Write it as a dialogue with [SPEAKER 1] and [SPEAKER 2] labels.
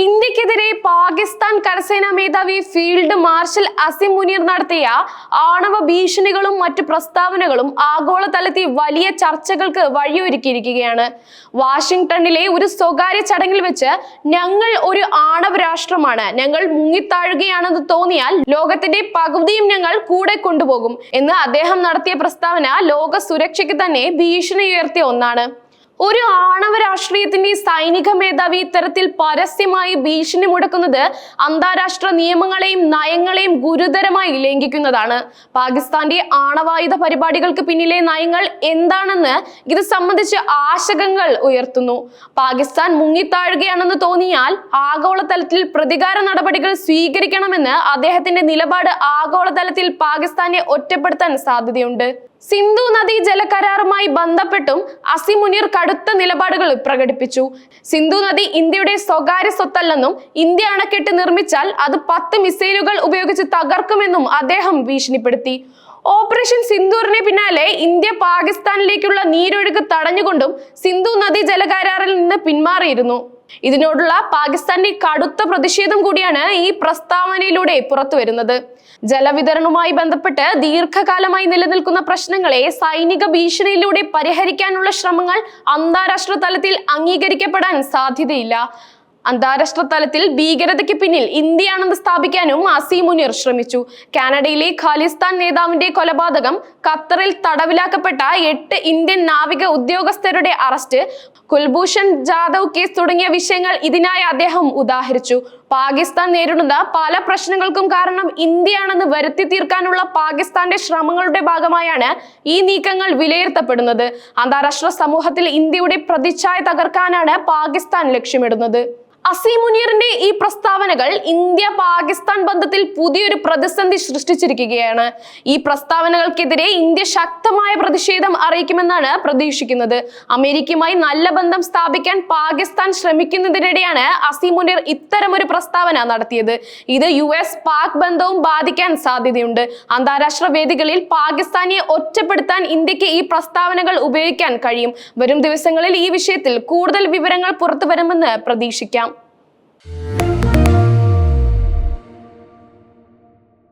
[SPEAKER 1] ഇന്ത്യക്കെതിരെ പാകിസ്ഥാൻ കരസേനാ മേധാവി ഫീൽഡ് മാർഷൽ അസിം മുനീർ നടത്തിയ ആണവ ഭീഷണികളും മറ്റു പ്രസ്താവനകളും ആഗോളതലത്തിൽ വലിയ ചർച്ചകൾക്ക് വഴിയൊരുക്കിയിരിക്കുകയാണ്. വാഷിംഗ്ടണിലെ ഒരു സ്വകാര്യ ചടങ്ങിൽ വെച്ച് ഞങ്ങൾ ഒരു ആണവ രാഷ്ട്രമാണ്, ഞങ്ങൾ മുങ്ങിത്താഴുകയാണെന്ന് തോന്നിയാൽ ലോകത്തിന്റെ പകുതിയും ഞങ്ങൾ കൂടെ കൊണ്ടുപോകും എന്ന് അദ്ദേഹം നടത്തിയ പ്രസ്താവന ലോക സുരക്ഷയ്ക്ക് തന്നെ ഭീഷണി ഉയർത്തിയ ഒന്നാണ്. ഒരു ആണവ രാഷ്ട്രീയത്തിന്റെ സൈനിക മേധാവി ഇത്തരത്തിൽ പരസ്യമായി ഭീഷണി മുടക്കുന്നത് അന്താരാഷ്ട്ര നിയമങ്ങളെയും നയങ്ങളെയും ഗുരുതരമായി ലംഘിക്കുന്നതാണ്. പാകിസ്ഥാന്റെ ആണവായുധ പരിപാടികൾക്ക് പിന്നിലെ നയങ്ങൾ എന്താണെന്ന് ഇത് സംബന്ധിച്ച് ആശങ്കകൾ ഉയർത്തുന്നു. പാകിസ്ഥാൻ മുങ്ങിത്താഴുകയാണെന്ന് തോന്നിയാൽ ആഗോളതലത്തിൽ പ്രതികാര നടപടികൾ സ്വീകരിക്കണമെന്ന് അദ്ദേഹത്തിന്റെ നിലപാട് ആഗോളതലത്തിൽ പാകിസ്ഥാനെ ഒറ്റപ്പെടുത്താൻ സാധ്യതയുണ്ട്. സിന്ധു നദീ ജലകരാറുമായി ബന്ധപ്പെട്ടും അസിം മുനീർ കടുത്ത നിലപാടുകൾ പ്രകടിപ്പിച്ചു. സിന്ധു നദി ഇന്ത്യയുടെ സ്വകാര്യ സ്വത്തല്ലെന്നും ഇന്ത്യ അണക്കെട്ട് നിർമ്മിച്ചാൽ അത് 10 മിസൈലുകൾ ഉപയോഗിച്ച് തകർക്കുമെന്നും അദ്ദേഹം ഭീഷണിപ്പെടുത്തി. ഓപ്പറേഷൻ സിന്ദൂറിന് പിന്നാലെ ഇന്ത്യ പാകിസ്ഥാനിലേക്കുള്ള നീരൊഴുക്ക് തടഞ്ഞുകൊണ്ടും സിന്ധു നദീ ജലകരാറിൽ നിന്ന് പിന്മാറിയിരുന്നു. ഇതിനോടുള്ള പാകിസ്ഥാന്റെ കടുത്ത പ്രതിഷേധം കൂടിയാണ് ഈ പ്രസ്താവനയിലൂടെ പുറത്തു വരുന്നത്. ജലവിതരണവുമായി ബന്ധപ്പെട്ട് ദീർഘകാലമായി നിലനിൽക്കുന്ന പ്രശ്നങ്ങളെ സൈനിക ഭീഷണിയിലൂടെ പരിഹരിക്കാനുള്ള ശ്രമങ്ങൾ അന്താരാഷ്ട്ര തലത്തിൽ അംഗീകരിക്കപ്പെടാൻ സാധ്യതയില്ല. അന്താരാഷ്ട്ര തലത്തിൽ ഭീകരതയ്ക്ക് പിന്നിൽ ഇന്ത്യയാണെന്ന് സ്ഥാപിക്കാനും അസിം മുനീർ ശ്രമിച്ചു. കാനഡയിലെ ഖാലിസ്ഥാൻ നേതാവിന്റെ കൊലപാതകം, ഖത്തറിൽ തടവിലാക്കപ്പെട്ട 8 ഇന്ത്യൻ നാവിക ഉദ്യോഗസ്ഥരുടെ അറസ്റ്റ്, കുൽഭൂഷൺ ജാദവ് കേസ് തുടങ്ങിയ വിഷയങ്ങൾ ഇതിനായി അദ്ദേഹം ഉദാഹരിച്ചു. പാകിസ്ഥാൻ നേരിടുന്ന പല പ്രശ്നങ്ങൾക്കും കാരണം ഇന്ത്യയാണെന്ന് വരുത്തി തീർക്കാനുള്ള പാകിസ്ഥാന്റെ ശ്രമങ്ങളുടെ ഭാഗമായാണ് ഈ നീക്കങ്ങൾ വിലയിരുത്തപ്പെടുന്നത്. അന്താരാഷ്ട്ര സമൂഹത്തിൽ ഇന്ത്യയുടെ പ്രതിച്ഛായ തകർക്കാനാണ് പാകിസ്ഥാൻ ലക്ഷ്യമിടുന്നത്. അസിം മുനീറിന്റെ ഈ പ്രസ്താവനകൾ ഇന്ത്യ പാകിസ്ഥാൻ ബന്ധത്തിൽ പുതിയൊരു പ്രതിസന്ധി സൃഷ്ടിച്ചിരിക്കുകയാണ്. ഈ പ്രസ്താവനകൾക്കെതിരെ ഇന്ത്യ ശക്തമായ പ്രതിഷേധം അറിയിക്കുമെന്നാണ് പ്രതീക്ഷിക്കുന്നത്. അമേരിക്കയുമായി നല്ല ബന്ധം സ്ഥാപിക്കാൻ പാകിസ്ഥാൻ ശ്രമിക്കുന്നതിനിടെയാണ് അസിം മുനീർ ഇത്തരമൊരു പ്രസ്താവന നടത്തിയത്. ഇത് US-പാക് ബന്ധവും ബാധിക്കാൻ സാധ്യതയുണ്ട്. അന്താരാഷ്ട്ര വേദികളിൽ പാകിസ്ഥാനെ ഒറ്റപ്പെടുത്താൻ ഇന്ത്യക്ക് ഈ പ്രസ്താവനകൾ ഉപയോഗിക്കാൻ കഴിയും. വരും ദിവസങ്ങളിൽ ഈ വിഷയത്തിൽ കൂടുതൽ വിവരങ്ങൾ പുറത്തു വരുമെന്ന് പ്രതീക്ഷിക്കാം.